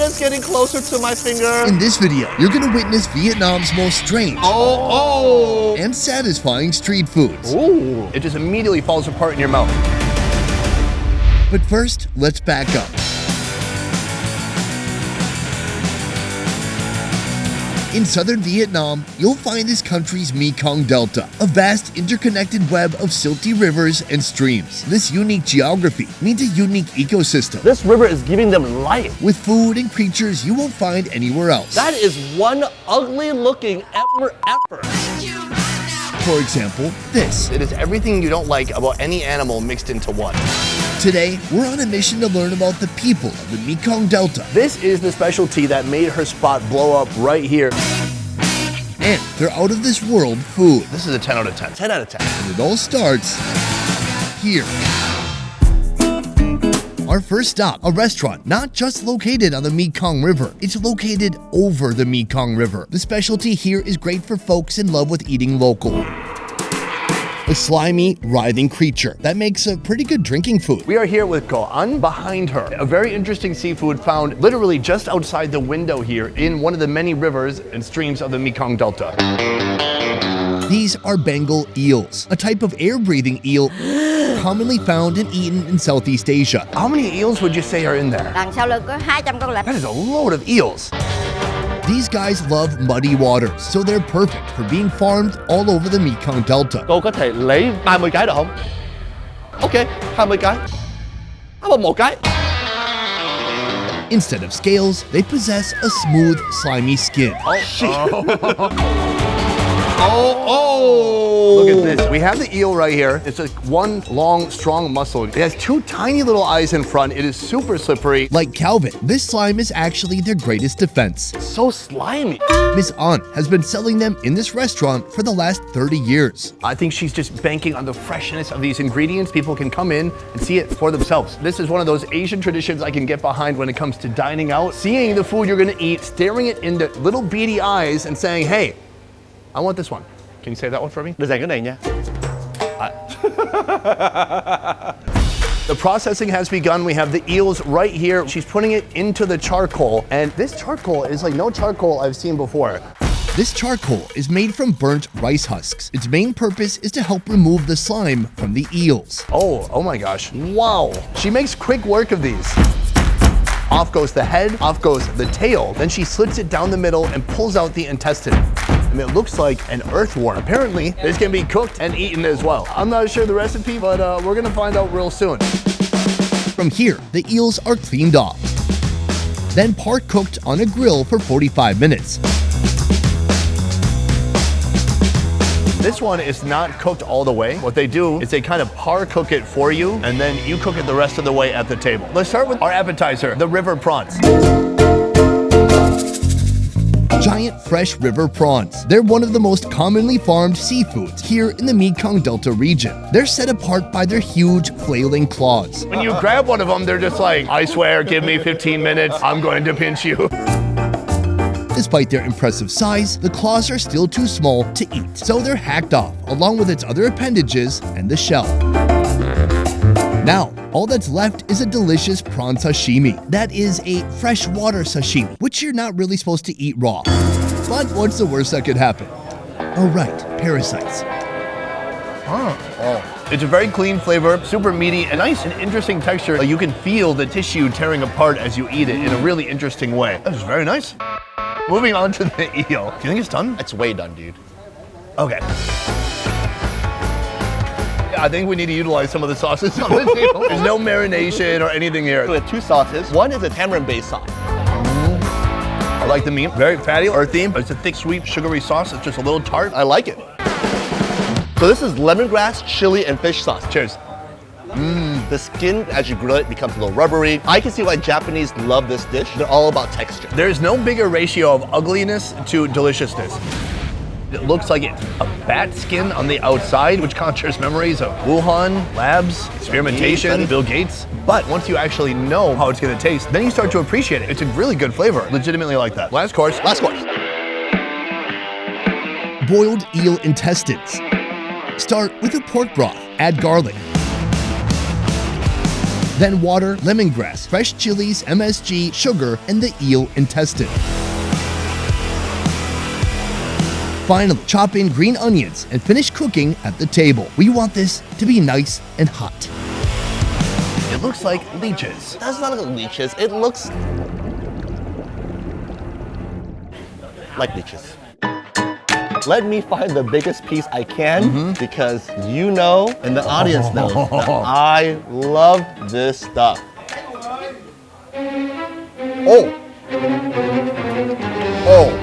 it's getting closer to my finger. In this video, you're gonna witness Vietnam's most strange and satisfying street foods. Ooh, it just immediately falls apart in your mouth. But first, let's back up. In southern Vietnam, you'll find this country's Mekong Delta, a vast interconnected web of silty rivers and streams. This unique geography means a unique ecosystem, This river is giving them life. with food and creatures you won't find anywhere else. That is one ugly looking effer. For example, this. It is everything you don't like about any animal mixed into one. Today, we're on a mission to learn about the people of the Mekong Delta. This is the specialty that made her spot blow up right here. And their out of this world food. This is a 10 out of 10. 10 out of 10. And it all starts here. Our first stop, a restaurant not just located on the Mekong River, it's located over the Mekong River. The specialty here is great for folks in love with eating local. A slimy, writhing creature that makes a pretty good drinking food. We are here with Go'an behind her, a very interesting seafood found literally just outside the window here in one of the many rivers and streams of the Mekong Delta. These are Bengal eels, a type of air-breathing eel commonly found and eaten in Southeast Asia. How many eels would you say are in there? Đằng sau lưng có 200 con lạch. That is a load of eels. These guys love muddy waters, so they're perfect for being farmed all over the Mekong Delta. Cô có thể lấy 30 cái được không? Ok, 20 cái. How about 1 cái? Instead of scales, they possess a smooth, slimy skin. Oh, shit. Look at this. We have the eel right here. It's like one long, strong muscle. It has 2 tiny little eyes in front. It is super slippery. Like Calvin, this slime is actually their greatest defense. So slimy. Miss An has been selling them in this restaurant for the last 30 years. I think she's just banking on the freshness of these ingredients. People can come in and see it for themselves. This is one of those Asian traditions I can get behind when it comes to dining out. Seeing the food you're gonna eat, staring it into little beady eyes and saying, hey, I want this one. Can you say that one for me? Để dành cái này nha. The processing has begun. We have the eels right here. She's putting it into the charcoal. And this charcoal is like no charcoal I've seen before. This charcoal is made from burnt rice husks. Its main purpose is to help remove the slime from the eels. Oh my gosh. Wow. She makes quick work of these. Off goes the head, off goes the tail. Then she slits it down the middle and pulls out the intestine. And it looks like an earthworm. Apparently, this can be cooked and eaten as well. I'm not sure the recipe, but we're gonna find out real soon. From here, the eels are cleaned off, then part cooked on a grill for 45 minutes. This one is not cooked all the way. What they do is they kind of par cook it for you, and then you cook it the rest of the way at the table. Let's start with our appetizer, the river prawns. Giant fresh river prawns. They're one of the most commonly farmed seafoods here in the Mekong Delta region. They're set apart by their huge flailing claws. When you grab one of them, they're just like, I swear, give me 15 minutes, I'm going to pinch you. Despite their impressive size, the claws are still too small to eat, so they're hacked off along with its other appendages and the shell. Now, all that's left is a delicious prawn sashimi. That is a freshwater sashimi, which you're not really supposed to eat raw. But what's the worst that could happen? Oh right, parasites. It's a very clean flavor, super meaty, and nice and interesting texture. You can feel the tissue tearing apart as you eat it in a really interesting way. That is very nice. Moving on to the eel. Do you think it's done? It's way done, dude. Okay. I think we need to utilize some of the sauces on the table. There's no marination or anything here. We have 2 sauces. One is a tamarind-based sauce. I like the meat. Very fatty, earthy. It's a thick, sweet, sugary sauce. It's just a little tart. I like it. So this is lemongrass, chili, and fish sauce. Cheers. The skin, as you grill it, becomes a little rubbery. I can see why Japanese love this dish. They're all about texture. There's no bigger ratio of ugliness to deliciousness. It looks like it's a bat skin on the outside, which conjures memories of Wuhan, labs, experimentation, Bill Gates. But once you actually know how it's gonna taste, then you start to appreciate it. It's a really good flavor. Legitimately like that. Last course. Last course. Boiled eel intestines. Start with a pork broth. Add garlic, Then water, lemongrass, fresh chilies, MSG, sugar, and the eel intestine. Finally, chop in green onions and finish cooking at the table. We want this to be nice and hot. It looks like leeches. That's not like leeches. It looks like leeches. Let me find the biggest piece I can because you know and the audience knows that I love this stuff. Oh. Oh.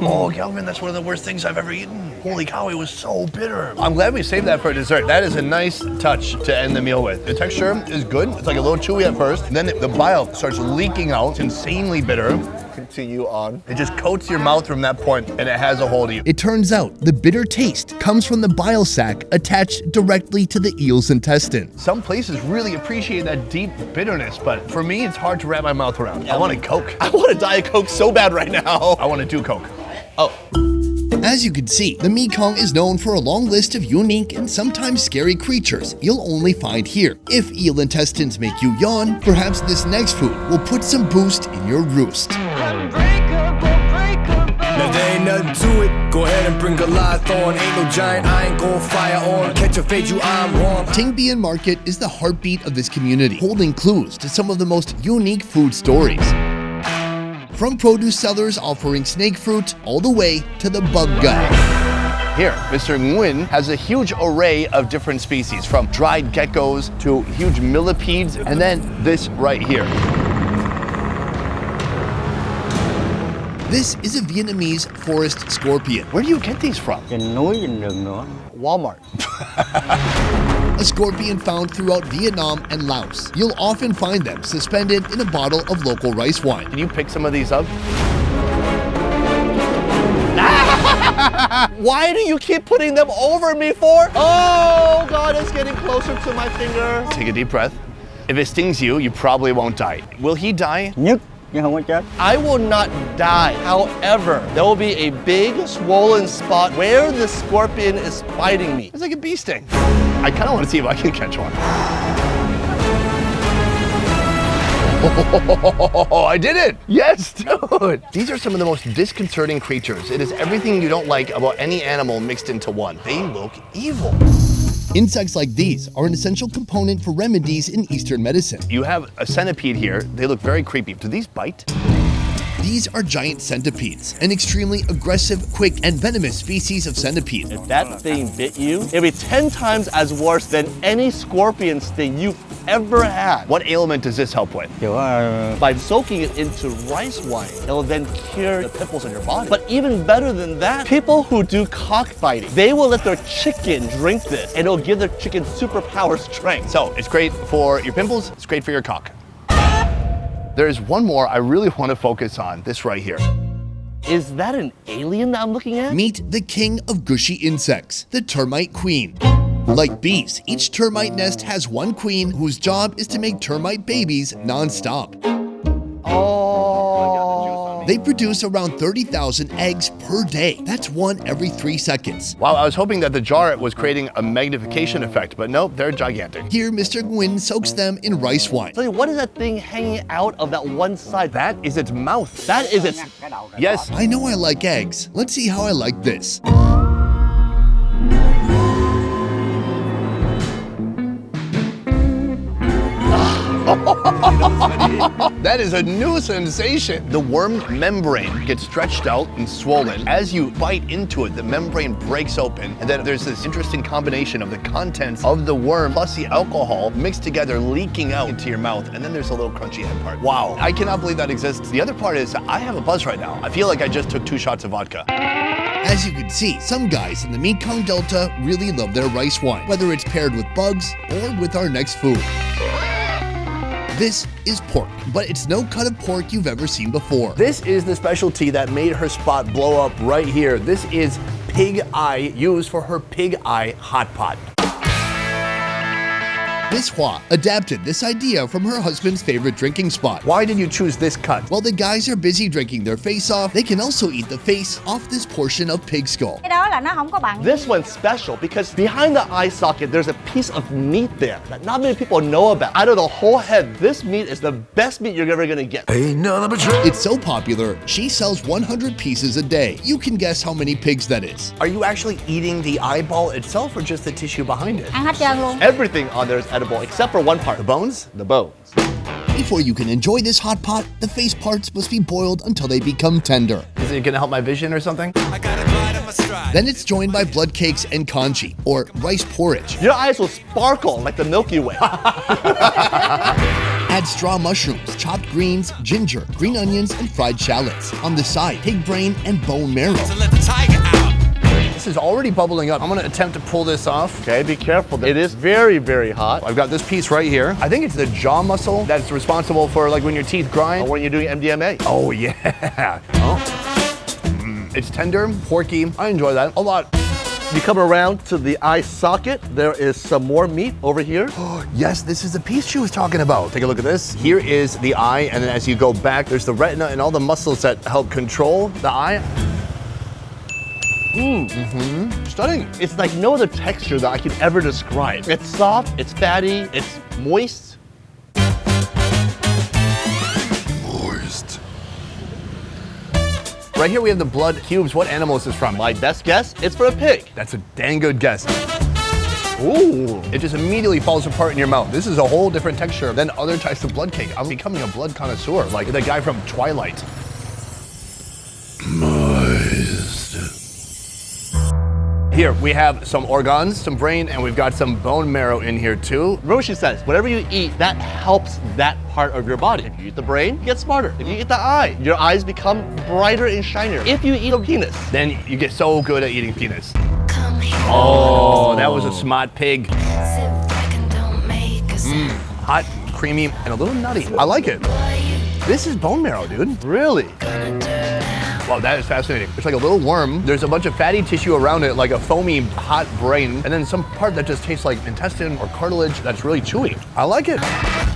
Oh, Calvin, that's one of the worst things I've ever eaten. Holy cow, it was so bitter. I'm glad we saved that for dessert. That is a nice touch to end the meal with. The texture is good. It's like a little chewy at first. Then the bile starts leaking out. It's insanely bitter. Continue on. It just coats your mouth from that point, and it has a hold of you. It turns out the bitter taste comes from the bile sac attached directly to the eel's intestine. Some places really appreciate that deep bitterness, but for me, it's hard to wrap my mouth around. I want a Coke. I want a Diet Coke so bad right now. I want to do Coke. Oh. As you can see, the Mekong is known for a long list of unique and sometimes scary creatures you'll only find here. If eel intestines make you yawn, perhaps this next food will put some boost in your roost. Now there ain't nothing to it. Go ahead and bring Goliath-on. Ain't no giant, I ain't gon' fire on. Catch a fade, you I'm wrong. TIङ Market is the heartbeat of this community, holding clues to some of the most unique food stories. From produce sellers offering snake fruit all the way to the bug guy. Here, Mr. Nguyen has a huge array of different species, from dried geckos to huge millipedes, and then this right here. This is a Vietnamese forest scorpion. Where do you get these from? Trên núi trên rừng nữa. Walmart. A scorpion found throughout Vietnam and Laos. You'll often find them suspended in a bottle of local rice wine. Can you pick some of these up? Why do you keep putting them over me for? Oh, God, it's getting closer to my finger. Take a deep breath. If it stings you, you probably won't die. Will he die? Nhức nhưng không có chết. I will not die. However, there will be a big swollen spot where the scorpion is biting me. It's like a bee sting. I kind of want to see if I can catch one. Oh, I did it! Yes, dude! These are some of the most disconcerting creatures. It is everything you don't like about any animal mixed into one. They look evil. Insects like these are an essential component for remedies in Eastern medicine. You have a centipede here. They look very creepy. Do these bite? These are giant centipedes, an extremely aggressive, quick, and venomous species of centipede. If that thing bit you, it'll be 10 times as worse than any scorpion sting you've ever had. What ailment does this help with? Kiểu By soaking it into rice wine, it'll then cure the pimples on your body. But even better than that, people who do cockfighting, they will let their chicken drink this, and it'll give their chicken superpower strength. So, it's great for your pimples, it's great for your cock. There's one more I really want to focus on, this right here. Is that an alien that I'm looking at? Meet the king of gushy insects, the termite queen. Like bees, each termite nest has one queen whose job is to make termite babies non-stop. Oh. They produce around 30,000 eggs per day. That's one every 3 seconds. Wow, I was hoping that the jar was creating a magnification effect, but nope, they're gigantic. Here, Mr. Nguyen soaks them in rice wine. So what is that thing hanging out of that one side? That is its mouth. That is its... Yes. I know I like eggs. Let's see how I like this. That is a new sensation. The worm membrane gets stretched out and swollen. As you bite into it, the membrane breaks open, and then there's this interesting combination of the contents of the worm plus the alcohol mixed together, leaking out into your mouth, and then there's a little crunchy head part. Wow, I cannot believe that exists. The other part is I have a buzz right now. I feel like I just took 2 shots of vodka. As you can see, some guys in the Mekong Delta really love their rice wine, whether it's paired with bugs or with our next food. This is pork, but it's no cut of pork you've ever seen before. This is the specialty that made her spot blow up right here. This is pig eye used for her pig eye hot pot. Miss Hua adapted this idea from her husband's favorite drinking spot. Why did you choose this cut? While the guys are busy drinking their face off, they can also eat the face off this portion of pig skull. Cái đó là nó không có bằng. This one's special because behind the eye socket, there's a piece of meat there that not many people know about. Out of the whole head, this meat is the best meat you're ever gonna get. It's so popular, she sells 100 pieces a day. You can guess how many pigs that is. Are you actually eating the eyeball itself or just the tissue behind it? Ăn hết trơn luôn. Everything on there is edible except for one part. The bones? The bones. Before you can enjoy this hot pot, the face parts must be boiled until they become tender. Is it gonna help my vision or something? Then it's joined by blood cakes and congee, or rice porridge. Your eyes will sparkle like the Milky Way. Add straw mushrooms, chopped greens, ginger, green onions, and fried shallots. On the side, pig brain and bone marrow. This is already bubbling up. I'm gonna attempt to pull this off. Okay, be careful. It is very, very hot. I've got this piece right here. I think it's the jaw muscle that's responsible for like when your teeth grind. Or when you're doing MDMA. Oh yeah. Oh. It's tender, porky. I enjoy that a lot. You come around to the eye socket, there is some more meat over here. Yes, this is the piece she was talking about. Take a look at this. Here is the eye, and then as you go back, there's the retina and all the muscles that help control the eye. Stunning. It's like no other texture that I could ever describe. It's soft, it's fatty, it's moist. Right here we have the blood cubes. What animal is this from? My best guess, it's for a pig. That's a dang good guess. Ooh. It just immediately falls apart in your mouth. This is a whole different texture than other types of blood cake. I'm becoming a blood connoisseur, like the guy from Twilight. Here, we have some organs, some brain, and we've got some bone marrow in here too. Remember what she says, whatever you eat, that helps that part of your body. If you eat the brain, you get smarter. If you eat the eye, your eyes become brighter and shinier. If you eat a penis, then you get so good at eating penis. Oh, that was a smart pig. Hot, creamy, and a little nutty. I like it. This is bone marrow, dude. really? Wow, that is fascinating. It's like a little worm. There's a bunch of fatty tissue around it, like a foamy, hot brain, and then some part that just tastes like intestine or cartilage that's really chewy. I like it.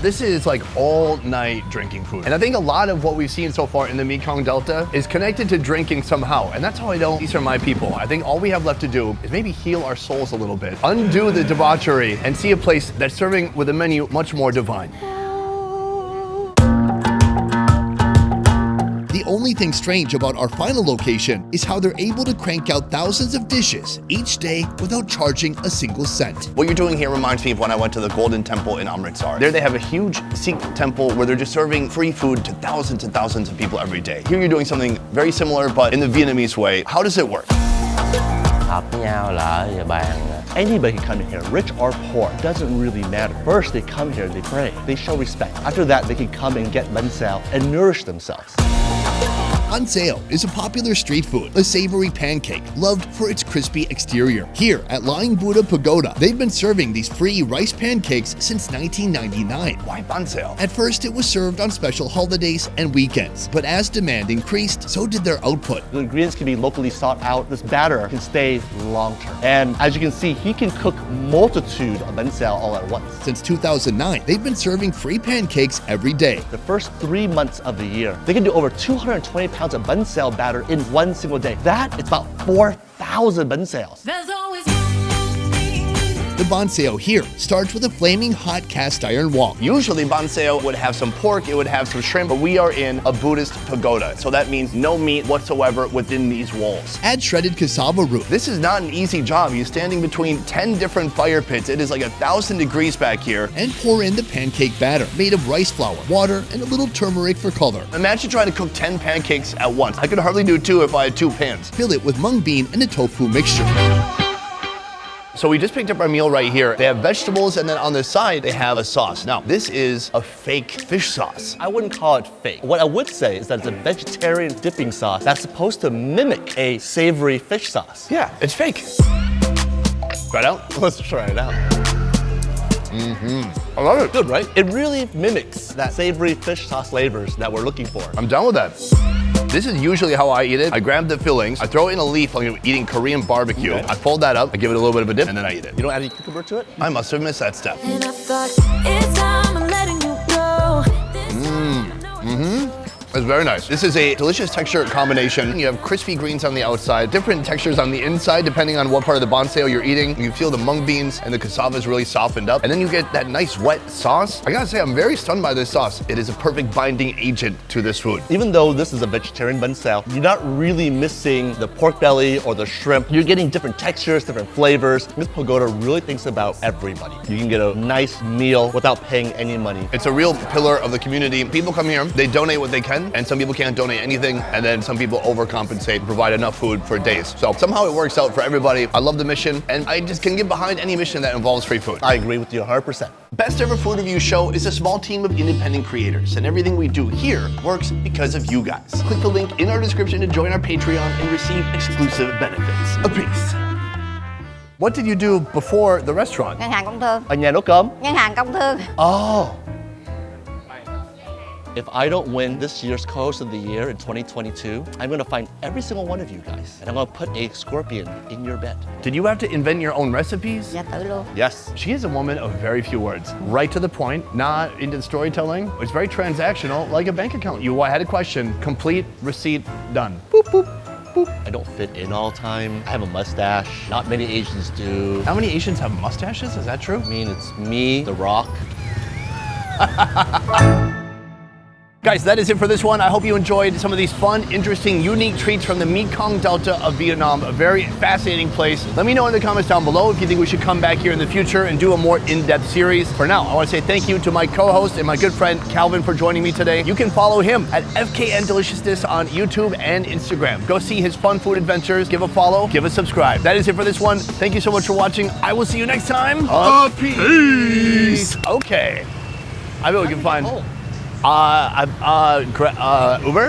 This is like all-night drinking food. And I think a lot of what we've seen so far in the Mekong Delta is connected to drinking somehow. And that's how I know these are my people. I think all we have left to do is maybe heal our souls a little bit, undo the debauchery, and see a place that's serving with a menu much more divine. The only thing strange about our final location is how they're able to crank out thousands of dishes each day without charging a single cent. What you're doing here reminds me of when I went to the Golden Temple in Amritsar. There they have a huge Sikh temple where they're just serving free food to thousands and thousands of people every day. Here you're doing something very similar, but in the Vietnamese way. How does it work? Anybody can come in here, rich or poor, it doesn't really matter. First, they come here, they pray, they show respect. After that, they can come and get bánh xèo and nourish themselves. Bánh xèo is a popular street food, a savory pancake loved for its crispy exterior. Here at Lying Buddha Pagoda, they've been serving these free rice pancakes since 1999. Why bánh xèo? At first, it was served on special holidays and weekends, but as demand increased, so did their output. The ingredients can be locally sought out. This batter can stay long term. And as you can see, he can cook multitude of bánh xèo all at once. Since 2009, they've been serving free pancakes every day. The first 3 months of the year, they can do over 220 pounds of bánh xèo batter in one single day. That is about 4,000 bánh xèos. The bánh xèo here starts with a flaming hot cast iron wok. Usually bánh xèo would have some pork, it would have some shrimp, but we are in a Buddhist pagoda. So that means no meat whatsoever within these walls. Add shredded cassava root. This is not an easy job. You're standing between 10 different fire pits. It is like 1,000 degrees back here. And pour in the pancake batter, made of rice flour, water, and a little turmeric for color. Imagine trying to cook 10 pancakes at once. I could hardly do 2 if I had 2 pans. Fill it with mung bean and a tofu mixture. So we just picked up our meal right here. They have vegetables, and then on the side, they have a sauce. Now, this is a fake fish sauce. I wouldn't call it fake. What I would say is that it's a vegetarian dipping sauce that's supposed to mimic a savory fish sauce. Yeah, it's fake. Try it out. Let's try it out. I love it. Good, right? It really mimics that savory fish sauce flavors that we're looking for. I'm done with that. This is usually how I eat it. I grab the fillings, I throw it in a leaf like I'm eating Korean barbecue. Okay. I fold that up, I give it a little bit of a dip, and then I eat it. You don't add any cucumber to it? I must have missed that step. And I thought, it's time I'm letting you go. It's very nice. This is a delicious texture combination. You have crispy greens on the outside, different textures on the inside depending on what part of the banh you're eating. You feel the mung beans and the cassava is really softened up. And then you get that nice wet sauce. I gotta say, I'm very stunned by this sauce. It is a perfect binding agent to this food. Even though this is a vegetarian banh sao, you're not really missing the pork belly or the shrimp. You're getting different textures, different flavors. This pagoda really thinks about everybody. You can get a nice meal without paying any money. It's a real pillar of the community. People come here, they donate what they can, and some people can't donate anything, and then some people overcompensate, provide enough food for days. So somehow it works out for everybody. I love the mission, and I just can get behind any mission that involves free food. I agree with you 100%. Best Ever Food Review Show is a small team of independent creators, and everything we do here works because of you guys. Click the link in our description to join our Patreon and receive exclusive benefits. A peace. What did you do before the restaurant? Ngân hàng công thương. Ở nhà nấu cơm. Ngân hàng công thương. Oh. If I don't win this year's Co-host of the Year in 2022, I'm gonna find every single one of you guys, and I'm gonna put a scorpion in your bed. Did you have to invent your own recipes? Dạ tự luôn. Yes. She is a woman of very few words. Right to the point, not into the storytelling. It's very transactional, like a bank account. You had a question, complete, receipt, done. Boop, boop, boop. I don't fit in all the time. I have a mustache. Not many Asians do. How many Asians have mustaches? Is that true? I mean, it's me, The Rock. Guys, that is it for this one. I hope you enjoyed some of these fun, interesting, unique treats from the Mekong Delta of Vietnam, a very fascinating place. Let me know in the comments down below if you think we should come back here in the future and do a more in-depth series. For now, I want to say thank you to my co-host and my good friend Calvin for joining me today. You can follow him at FKN Deliciousness on YouTube and Instagram. Go see his fun food adventures. Give a follow, give a subscribe. That is it for this one. Thank you so much for watching. I will see you next time. Peace. Okay. I bet we can find... Uber?